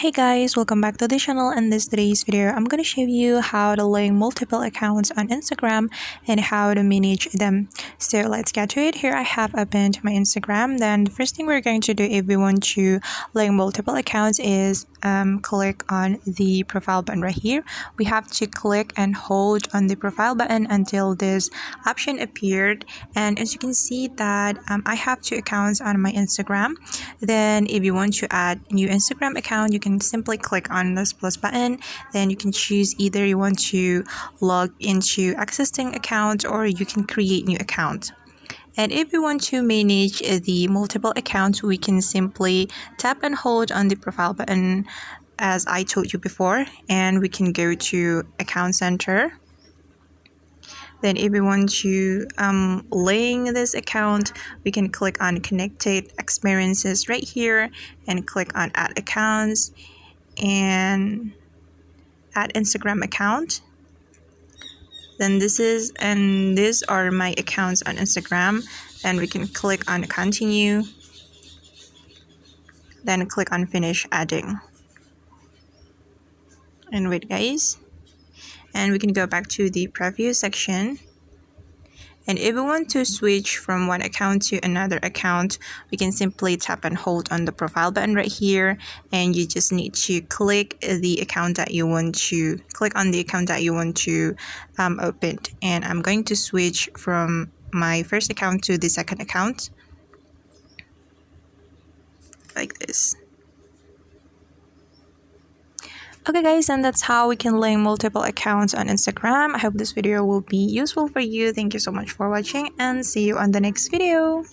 Hey guys, welcome back to the channel. In today's video, I'm going to show you how to link multiple accounts on Instagram and how to manage them. So let's get to it. Here I have opened my Instagram. Then the first thing we're going to do if we want to link multiple accounts is click on the profile button right here. We have to click and hold on the profile button until this option appeared. And as you can see that I have two accounts on my Instagram. Then if you want to add a new Instagram account, you can simply click on this plus button. Then you can choose either you want to log into existing account or you can create new account. And if we want to manage the multiple accounts, we can simply tap and hold on the profile button as I told you before, and we can go to account center. Then if we want to link this account, we can click on connected experiences right here and click on add accounts and add Instagram account. Then these are my accounts on Instagram. Then we can click on continue, then click on finish adding. And wait guys, and we can go back to the preview section. And if we want to switch from one account to another account, we can simply tap and hold on the profile button right here, and you just need to click on the account that you want to open. And I'm going to switch from my first account to the second account like this. Okay guys, and that's how we can link multiple accounts on Instagram. I hope this video will be useful for you. Thank you so much for watching and see you on the next video.